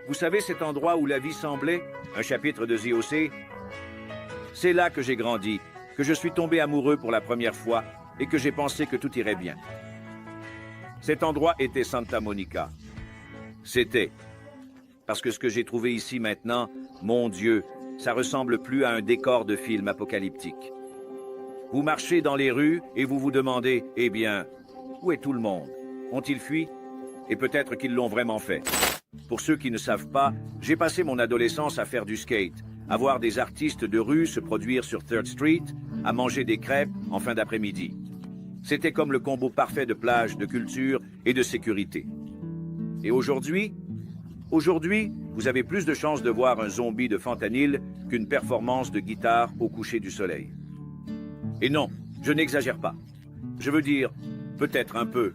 Vous savez cet endroit où la vie semblait, un chapitre de ZOC? C'est là que j'ai grandi, que je suis tombé amoureux pour la première fois et que j'ai pensé que tout irait bien. Cet endroit était Santa Monica. C'était. Parce que ce que j'ai trouvé ici maintenant, mon Dieu, ça ressemble plus à un décor de film apocalyptique. Vous marchez dans les rues et vous vous demandez, eh bien, où est tout le monde? Ont-ils fui? Et peut-être qu'ils l'ont vraiment fait. Pour ceux qui ne savent pas, j'ai passé mon adolescence à faire du skate, à voir des artistes de rue se produire sur 3rd Street, à manger des crêpes en fin d'après-midi. C'était comme le combo parfait de plage, de culture et de sécurité. Et aujourd'hui, vous avez plus de chances de voir un zombie de fentanyl qu'une performance de guitare au coucher du soleil. Et non, je n'exagère pas. Je veux dire, peut-être un peu.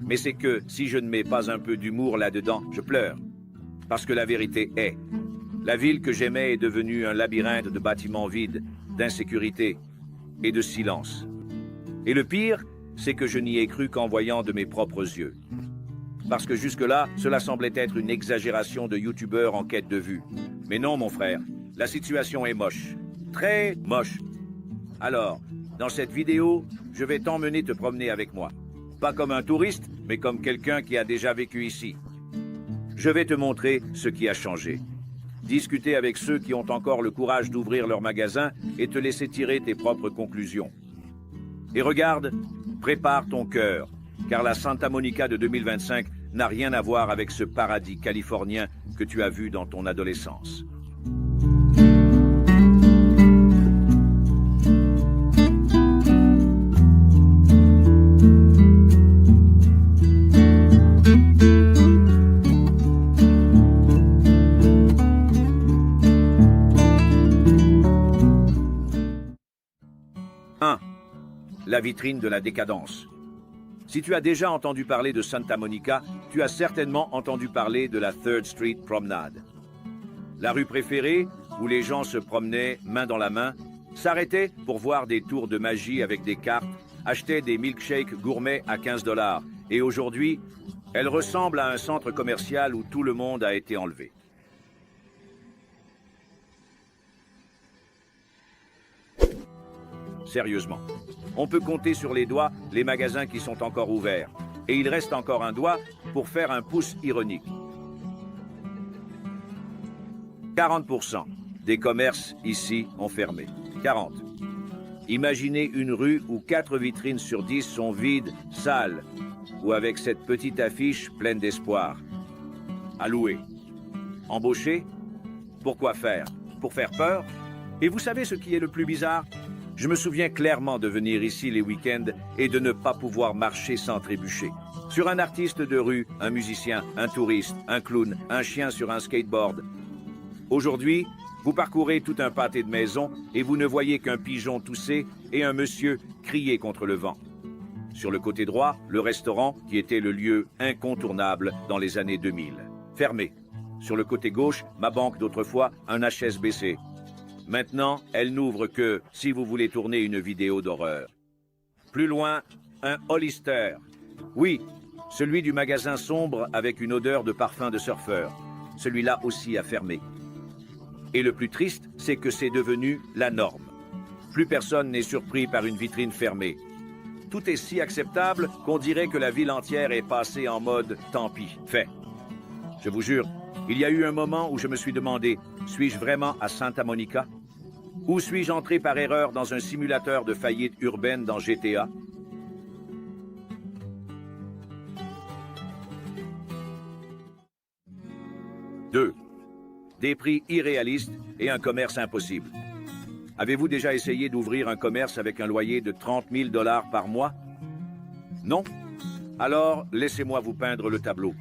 Mais c'est que si je ne mets pas un peu d'humour là-dedans, je pleure. Parce que la vérité est, la ville que j'aimais est devenue un labyrinthe de bâtiments vides, d'insécurité et de silence. Et le pire, c'est que je n'y ai cru qu'en voyant de mes propres yeux. Parce que jusque-là, cela semblait être une exagération de youtubeurs en quête de vues. Mais non, mon frère, la situation est moche. Très moche. Alors, dans cette vidéo, je vais t'emmener te promener avec moi. Pas comme un touriste, mais comme quelqu'un qui a déjà vécu ici. Je vais te montrer ce qui a changé. Discuter avec ceux qui ont encore le courage d'ouvrir leur magasin et te laisser tirer tes propres conclusions. Et regarde, prépare ton cœur, car la Santa Monica de 2025 n'a rien à voir avec ce paradis californien que tu as vu dans ton adolescence. La vitrine de la décadence. Si tu as déjà entendu parler de Santa Monica, tu as certainement entendu parler de la 3rd Street Promenade. La rue préférée, où les gens se promenaient main dans la main, s'arrêtaient pour voir des tours de magie avec des cartes, achetaient des milkshakes gourmets à 15 $. Et aujourd'hui, elle ressemble à un centre commercial où tout le monde a été enlevé. Sérieusement. On peut compter sur les doigts les magasins qui sont encore ouverts. Et il reste encore un doigt pour faire un pouce ironique. 40% des commerces ici ont fermé. 40. Imaginez une rue où 4 vitrines sur 10 sont vides, sales, ou avec cette petite affiche pleine d'espoir. À louer. Embaucher? Pourquoi faire? Pour faire peur? Et vous savez ce qui est le plus bizarre? Je me souviens clairement de venir ici les week-ends et de ne pas pouvoir marcher sans trébucher. Sur un artiste de rue, un musicien, un touriste, un clown, un chien sur un skateboard. Aujourd'hui, vous parcourez tout un pâté de maisons et vous ne voyez qu'un pigeon tousser et un monsieur crier contre le vent. Sur le côté droit, le restaurant qui était le lieu incontournable dans les années 2000. Fermé. Sur le côté gauche, ma banque d'autrefois, un HSBC. Maintenant, elle n'ouvre que si vous voulez tourner une vidéo d'horreur. Plus loin, un Hollister. Oui, celui du magasin sombre avec une odeur de parfum de surfeur. Celui-là aussi a fermé. Et le plus triste, c'est que c'est devenu la norme. Plus personne n'est surpris par une vitrine fermée. Tout est si acceptable qu'on dirait que la ville entière est passée en mode « tant pis, fait ». Je vous jure, il y a eu un moment où je me suis demandé, suis-je vraiment à Santa Monica? Ou suis-je entré par erreur dans un simulateur de faillite urbaine dans GTA? Deux. Des prix irréalistes et un commerce impossible. Avez-vous déjà essayé d'ouvrir un commerce avec un loyer de 30 000 $ par mois? Non? Alors, laissez-moi vous peindre le tableau.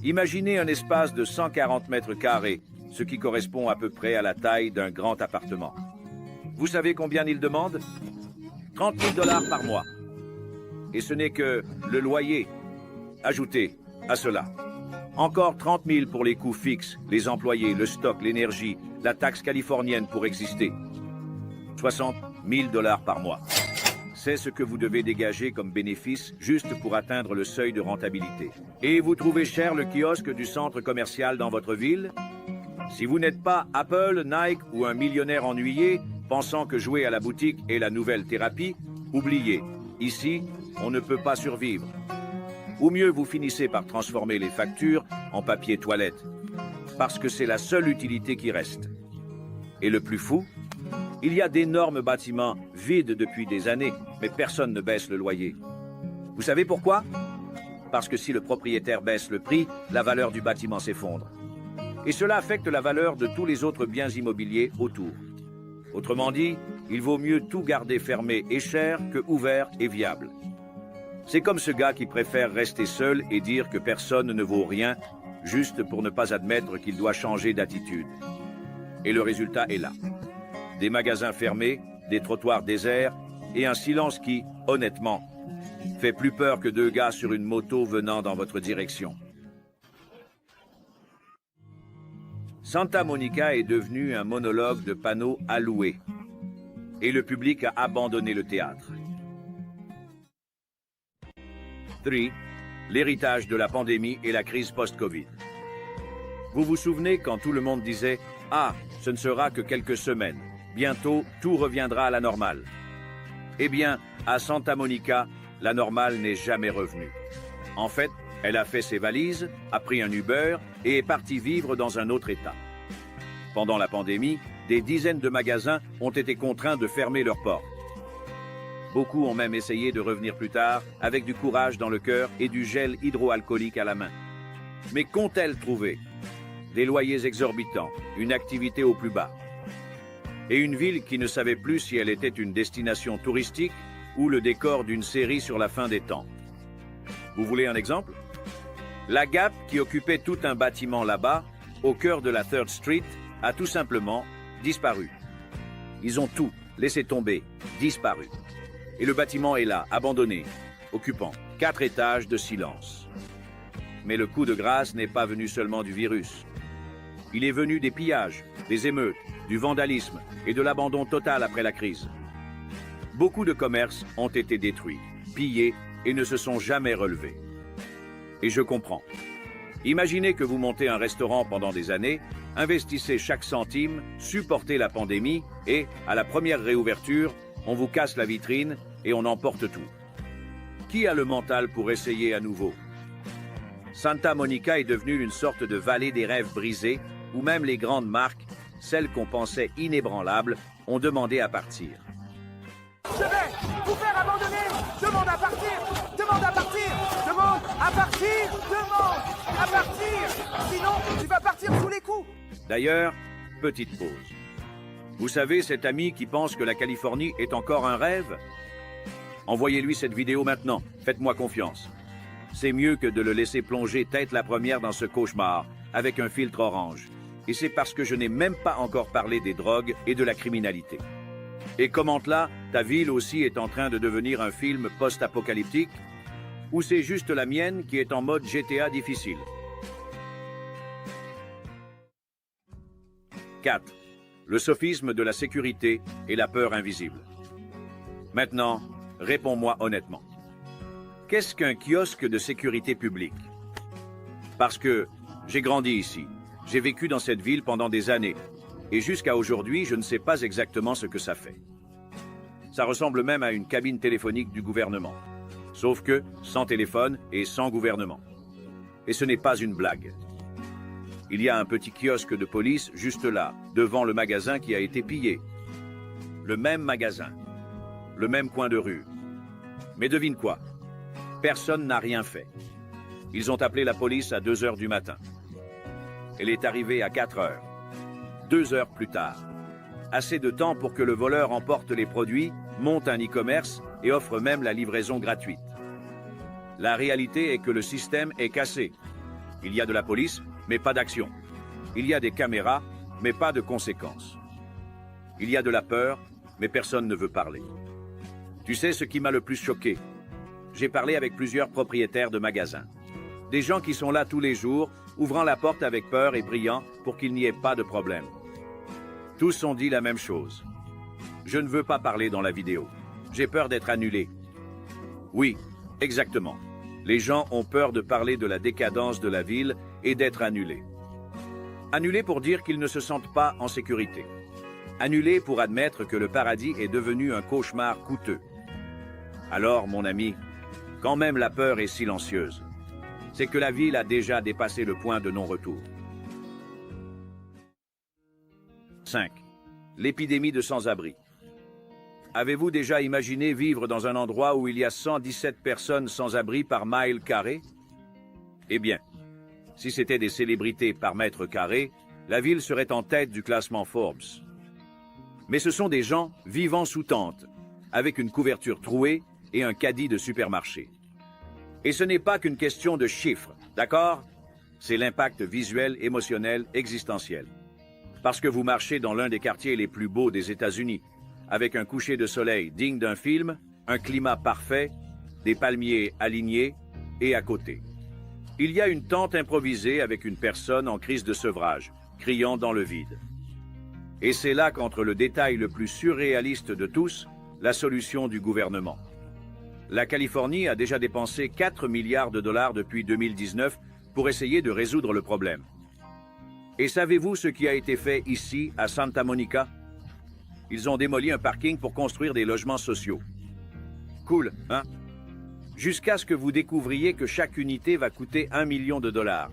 Imaginez un espace de 140 mètres carrés, ce qui correspond à peu près à la taille d'un grand appartement. Vous savez combien il demande? 30 000 $ par mois. Et ce n'est que le loyer. Ajoutez à cela. Encore 30 000 pour les coûts fixes, les employés, le stock, l'énergie, la taxe californienne pour exister. 60 000 $ par mois. c'est ce que vous devez dégager comme bénéfice juste pour atteindre le seuil de rentabilité. Et vous trouvez cher le kiosque du centre commercial dans votre ville? Si vous n'êtes pas Apple, Nike ou un millionnaire ennuyé, pensant que jouer à la boutique est la nouvelle thérapie, oubliez, ici, on ne peut pas survivre. Ou mieux, vous finissez par transformer les factures en papier toilette, parce que c'est la seule utilité qui reste. Et le plus fou, il y a d'énormes bâtiments vides depuis des années, mais personne ne baisse le loyer. Vous savez pourquoi? Parce que si le propriétaire baisse le prix, la valeur du bâtiment s'effondre. Et cela affecte la valeur de tous les autres biens immobiliers autour. Autrement dit, il vaut mieux tout garder fermé et cher que ouvert et viable. C'est comme ce gars qui préfère rester seul et dire que personne ne vaut rien, juste pour ne pas admettre qu'il doit changer d'attitude. Et le résultat est là. Des magasins fermés, des trottoirs déserts et un silence qui, honnêtement, fait plus peur que deux gars sur une moto venant dans votre direction. Santa Monica est devenu un monologue de panneaux à louer. Et le public a abandonné le théâtre. 3. L'héritage de la pandémie et la crise post-Covid. Vous vous souvenez quand tout le monde disait « Ah, ce ne sera que quelques semaines. Bientôt, tout reviendra à la normale. » Eh bien, à Santa Monica, la normale n'est jamais revenue. En fait, elle a fait ses valises, a pris un Uber et est partie vivre dans un autre État. Pendant la pandémie, des dizaines de magasins ont été contraints de fermer leurs portes. Beaucoup ont même essayé de revenir plus tard avec du courage dans le cœur et du gel hydroalcoolique à la main. Mais qu'ont-elles trouvé? Des loyers exorbitants, une activité au plus bas. Et une ville qui ne savait plus si elle était une destination touristique ou le décor d'une série sur la fin des temps. Vous voulez un exemple? La Gap, qui occupait tout un bâtiment là-bas, au cœur de la 3rd Street, a tout simplement disparu. Ils ont tout laissé tomber, disparu. Et le bâtiment est là, abandonné, occupant 4 étages de silence. Mais le coup de grâce n'est pas venu seulement du virus. Il est venu des pillages, des émeutes, du vandalisme et de l'abandon total après la crise. Beaucoup de commerces ont été détruits, pillés et ne se sont jamais relevés. Et je comprends. Imaginez que vous montez un restaurant pendant des années, investissez chaque centime, supportez la pandémie et, à la première réouverture, on vous casse la vitrine et on emporte tout. Qui a le mental pour essayer à nouveau? Santa Monica est devenue une sorte de vallée des rêves brisés, où même les grandes marques, celles qu'on pensait inébranlables, ont demandé à partir. Je vais vous faire abandonner! Demande à partir! Demande à partir! Demande à partir! Demande à partir! Sinon, tu vas partir sous les coups! D'ailleurs, petite pause. Vous savez, cet ami qui pense que la Californie est encore un rêve? Envoyez-lui cette vidéo maintenant, faites-moi confiance. C'est mieux que de le laisser plonger tête la première dans ce cauchemar, avec un filtre orange. Et c'est parce que je n'ai même pas encore parlé des drogues et de la criminalité. Et commente là, ta ville aussi est en train de devenir un film post-apocalyptique? Ou c'est juste la mienne qui est en mode GTA difficile? 4. Le sophisme de la sécurité et la peur invisible. Maintenant, réponds-moi honnêtement. Qu'est-ce qu'un kiosque de sécurité publique? Parce que j'ai grandi ici, j'ai vécu dans cette ville pendant des années, et jusqu'à aujourd'hui, je ne sais pas exactement ce que ça fait. Ça ressemble même à une cabine téléphonique du gouvernement, sauf que sans téléphone et sans gouvernement. Et ce n'est pas une blague. Il y a un petit kiosque de police juste là, devant le magasin qui a été pillé. Le même magasin, le même coin de rue. Mais devine quoi? Personne n'a rien fait. Ils ont appelé la police à 2 heures du matin. Elle est arrivée à 4 heures. 2 heures plus tard. Assez de temps pour que le voleur emporte les produits, monte un e-commerce et offre même la livraison gratuite. La réalité est que le système est cassé. Il y a de la police, mais pas d'action. Il y a des caméras, mais pas de conséquences. Il y a de la peur, mais personne ne veut parler. Tu sais ce qui m'a le plus choqué? J'ai parlé avec plusieurs propriétaires de magasins. Des gens qui sont là tous les jours, ouvrant la porte avec peur et priant pour qu'il n'y ait pas de problème. Tous ont dit la même chose. Je ne veux pas parler dans la vidéo. J'ai peur d'être annulé. Oui, exactement. Les gens ont peur de parler de la décadence de la ville et d'être annulés. Annulés pour dire qu'ils ne se sentent pas en sécurité. Annulés pour admettre que le paradis est devenu un cauchemar coûteux. Alors, mon ami, quand même la peur est silencieuse, c'est que la ville a déjà dépassé le point de non-retour. 5. L'épidémie de sans-abri. Avez-vous déjà imaginé vivre dans un endroit où il y a 117 personnes sans abri par mile carré? Eh bien, si c'était des célébrités par mètre carré, la ville serait en tête du classement Forbes. Mais ce sont des gens vivant sous tente, avec une couverture trouée et un caddie de supermarché. Et ce n'est pas qu'une question de chiffres, d'accord? C'est l'impact visuel, émotionnel, existentiel. Parce que vous marchez dans l'un des quartiers les plus beaux des États-Unis, avec un coucher de soleil digne d'un film, un climat parfait, des palmiers alignés et à côté. Il y a une tente improvisée avec une personne en crise de sevrage, criant dans le vide. Et c'est là qu'entre le détail le plus surréaliste de tous, la solution du gouvernement. La Californie a déjà dépensé 4 milliards de dollars depuis 2019 pour essayer de résoudre le problème. Et savez-vous ce qui a été fait ici, à Santa Monica? Ils ont démoli un parking pour construire des logements sociaux. Cool, hein? Jusqu'à ce que vous découvriez que chaque unité va coûter 1 million de dollars.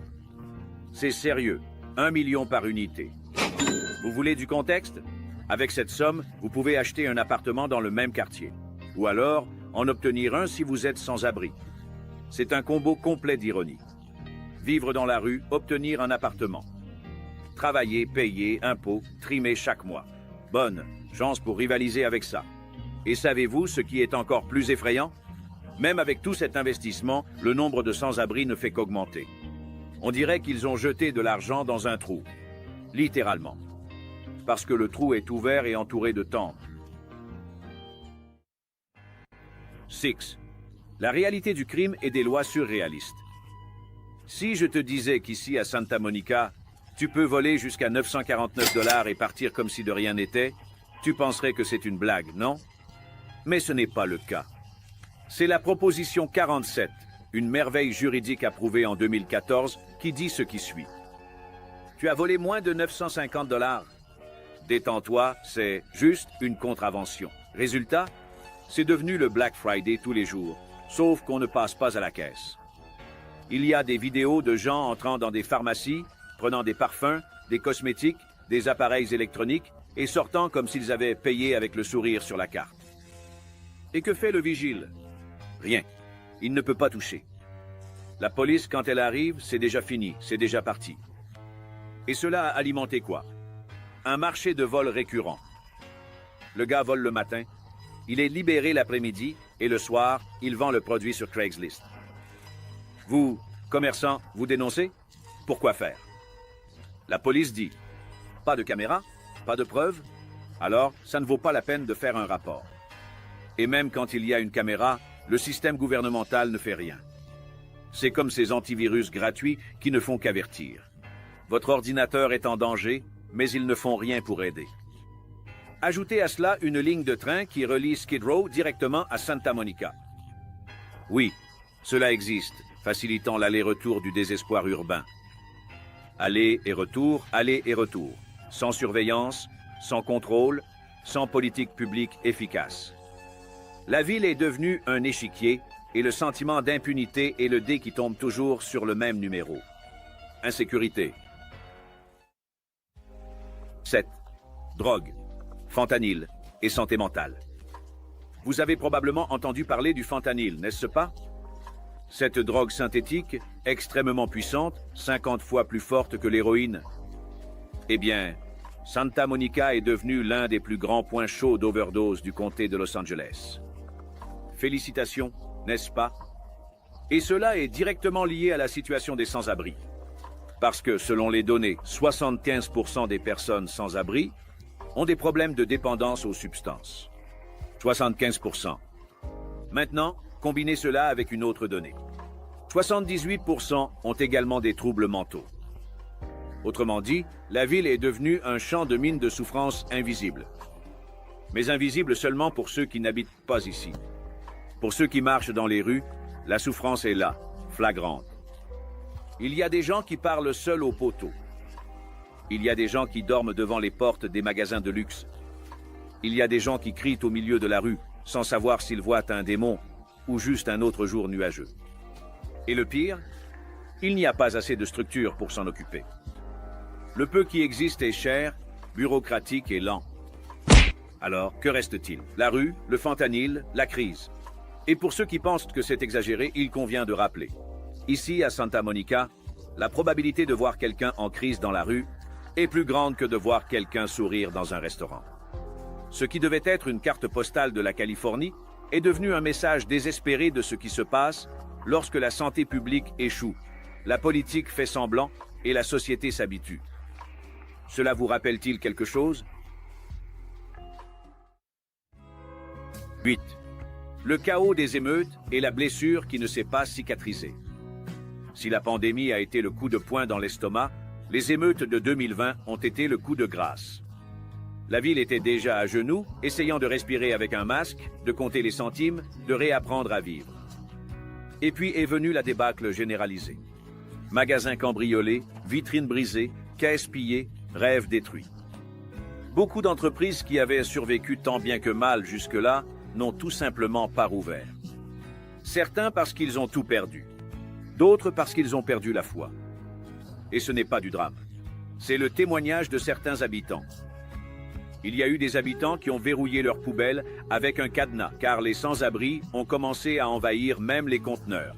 C'est sérieux, 1 million par unité. Vous voulez du contexte? Avec cette somme, vous pouvez acheter un appartement dans le même quartier. Ou alors, en obtenir un si vous êtes sans abri. C'est un combo complet d'ironie. Vivre dans la rue, obtenir un appartement. Travailler, payer, impôts, trimer chaque mois. Bonne chance pour rivaliser avec ça. Et savez-vous ce qui est encore plus effrayant? Même avec tout cet investissement, le nombre de sans-abri ne fait qu'augmenter. On dirait qu'ils ont jeté de l'argent dans un trou. Littéralement. Parce que le trou est ouvert et entouré de tentes. 6. La réalité du crime et des lois surréalistes. Si je te disais qu'ici à Santa Monica, tu peux voler jusqu'à 949 $ et partir comme si de rien n'était, tu penserais que c'est une blague, non? Mais ce n'est pas le cas. C'est la proposition 47, une merveille juridique approuvée en 2014, qui dit ce qui suit. Tu as volé moins de 950 $. Détends-toi, c'est juste une contravention. Résultat, c'est devenu le Black Friday tous les jours, sauf qu'on ne passe pas à la caisse. Il y a des vidéos de gens entrant dans des pharmacies, prenant des parfums, des cosmétiques, des appareils électroniques et sortant comme s'ils avaient payé avec le sourire sur la carte. Et que fait le vigile? Rien. Il ne peut pas toucher. La police, quand elle arrive, c'est déjà fini, c'est déjà parti. Et cela a alimenté quoi? Un marché de vol récurrent. Le gars vole le matin, il est libéré l'après-midi et le soir, il vend le produit sur Craigslist. Vous, commerçant, vous dénoncez? Pourquoi faire? La police dit, pas de caméra, pas de preuves, alors ça ne vaut pas la peine de faire un rapport. Et même quand il y a une caméra, le système gouvernemental ne fait rien. C'est comme ces antivirus gratuits qui ne font qu'avertir. Votre ordinateur est en danger, mais ils ne font rien pour aider. Ajoutez à cela une ligne de train qui relie Skid Row directement à Santa Monica. Oui, cela existe, facilitant l'aller-retour du désespoir urbain. Aller et retour, sans surveillance, sans contrôle, sans politique publique efficace. La ville est devenue un échiquier et le sentiment d'impunité est le dé qui tombe toujours sur le même numéro. Insécurité. 7. Drogue, fentanyl et santé mentale. Vous avez probablement entendu parler du fentanyl, n'est-ce pas? Cette drogue synthétique, extrêmement puissante, 50 fois plus forte que l'héroïne. Eh bien, Santa Monica est devenue l'un des plus grands points chauds d'overdose du comté de Los Angeles. Félicitations, n'est-ce pas? Et cela est directement lié à la situation des sans-abri. Parce que, selon les données, 75% des personnes sans abri ont des problèmes de dépendance aux substances. 75%. Maintenant, combinez cela avec une autre donnée. 78% ont également des troubles mentaux. Autrement dit, la ville est devenue un champ de mines de souffrance invisible. mais invisible seulement pour ceux qui n'habitent pas ici. Pour ceux qui marchent dans les rues, la souffrance est là, flagrante. Il y a des gens qui parlent seuls au poteau. Il y a des gens qui dorment devant les portes des magasins de luxe. Il y a des gens qui crient au milieu de la rue, sans savoir s'ils voient un démon ou juste un autre jour nuageux. Et le pire, il n'y a pas assez de structure pour s'en occuper. Le peu qui existe est cher, bureaucratique et lent. Alors, que reste-t-il? La rue, le fentanyl, la crise. Et pour ceux qui pensent que c'est exagéré, il convient de rappeler. Ici, à Santa Monica, la probabilité de voir quelqu'un en crise dans la rue est plus grande que de voir quelqu'un sourire dans un restaurant. Ce qui devait être une carte postale de la Californie est devenu un message désespéré de ce qui se passe lorsque la santé publique échoue, la politique fait semblant et la société s'habitue. Cela vous rappelle-t-il quelque chose? 8. Le chaos des émeutes et la blessure qui ne s'est pas cicatrisée. Si la pandémie a été le coup de poing dans l'estomac, les émeutes de 2020 ont été le coup de grâce. La ville était déjà à genoux, essayant de respirer avec un masque, de compter les centimes, de réapprendre à vivre. Et puis est venue la débâcle généralisée. Magasins cambriolés, vitrines brisées, caisses pillées, rêves détruits. Beaucoup d'entreprises qui avaient survécu tant bien que mal jusque-là n'ont tout simplement pas rouvert. Certains parce qu'ils ont tout perdu, d'autres parce qu'ils ont perdu la foi. Et ce n'est pas du drame. C'est le témoignage de certains habitants. Il y a eu des habitants qui ont verrouillé leurs poubelles avec un cadenas, car les sans-abri ont commencé à envahir même les conteneurs.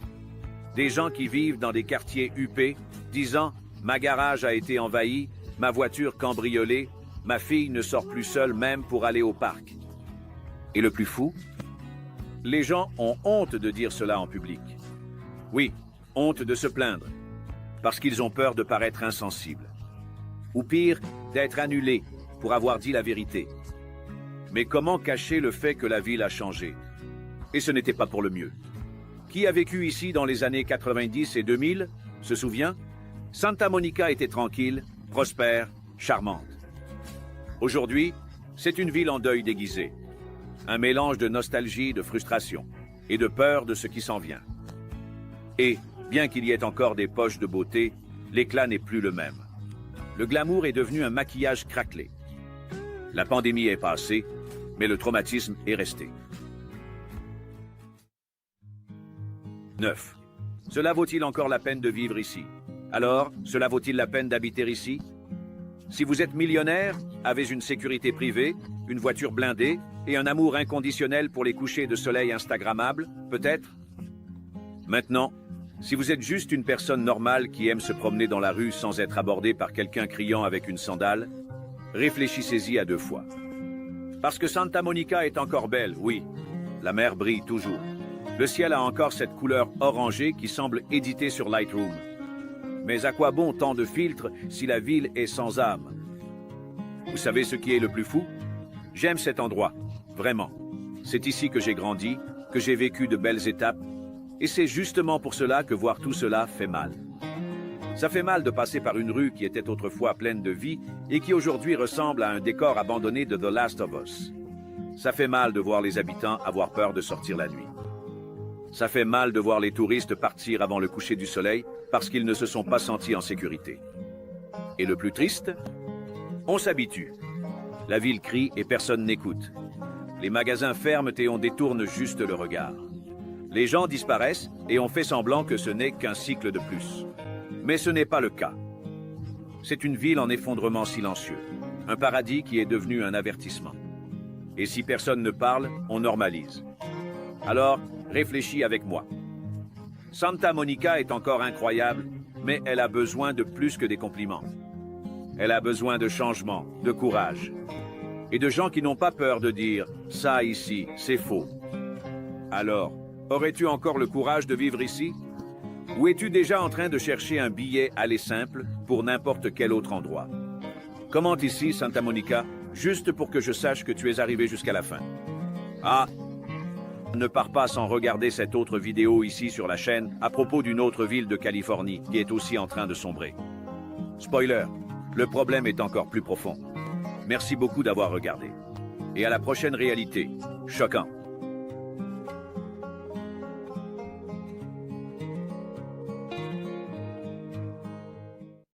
Des gens qui vivent dans des quartiers huppés, disant « Ma garage a été envahi, ma voiture cambriolée, ma fille ne sort plus seule même pour aller au parc. » Et le plus fou, les gens ont honte de dire cela en public. Oui, honte de se plaindre, parce qu'ils ont peur de paraître insensibles. Ou pire, d'être annulés pour avoir dit la vérité. Mais comment cacher le fait que la ville a changé? Et ce n'était pas pour le mieux. Qui a vécu ici dans les années 90 et 2000 se souvient? Santa Monica était tranquille, prospère, charmante. Aujourd'hui, c'est une ville en deuil déguisé. Un mélange de nostalgie, de frustration et de peur de ce qui s'en vient. Et, bien qu'il y ait encore des poches de beauté, l'éclat n'est plus le même. Le glamour est devenu un maquillage craquelé. La pandémie est passée, mais le traumatisme est resté. 9. Cela vaut-il encore la peine de vivre ici? Alors, cela vaut-il la peine d'habiter ici? Si vous êtes millionnaire, avez une sécurité privée, une voiture blindée et un amour inconditionnel pour les couchers de soleil instagrammables, peut-être? Maintenant, si vous êtes juste une personne normale qui aime se promener dans la rue sans être abordée par quelqu'un criant avec une sandale, réfléchissez-y à 2 fois. Parce que Santa Monica est encore belle, oui. La mer brille toujours. Le ciel a encore cette couleur orangée qui semble éditée sur Lightroom. Mais à quoi bon tant de filtres si la ville est sans âme? Vous savez ce qui est le plus fou? J'aime cet endroit, vraiment. C'est ici que j'ai grandi, que j'ai vécu de belles étapes, et c'est justement pour cela que voir tout cela fait mal. Ça fait mal de passer par une rue qui était autrefois pleine de vie et qui aujourd'hui ressemble à un décor abandonné de The Last of Us. Ça fait mal de voir les habitants avoir peur de sortir la nuit. Ça fait mal de voir les touristes partir avant le coucher du soleil parce qu'ils ne se sont pas sentis en sécurité. Et le plus triste, on s'habitue. La ville crie et personne n'écoute. Les magasins ferment et on détourne juste le regard. Les gens disparaissent et on fait semblant que ce n'est qu'un cycle de plus. Mais ce n'est pas le cas. C'est une ville en effondrement silencieux, un paradis qui est devenu un avertissement. Et si personne ne parle, on normalise. Alors, réfléchis avec moi. Santa Monica est encore incroyable, mais elle a besoin de plus que des compliments. Elle a besoin de changement, de courage. Et de gens qui n'ont pas peur de dire « ça ici, c'est faux ». Alors, aurais-tu encore le courage de vivre ici? Ou es-tu déjà en train de chercher un billet aller simple pour n'importe quel autre endroit? Commente ici, Santa Monica, juste pour que je sache que tu es arrivé jusqu'à la fin. Ah! Ne pars pas sans regarder cette autre vidéo ici sur la chaîne à propos d'une autre ville de Californie qui est aussi en train de sombrer. Spoiler, le problème est encore plus profond. Merci beaucoup d'avoir regardé. et à la prochaine réalité. Choquant.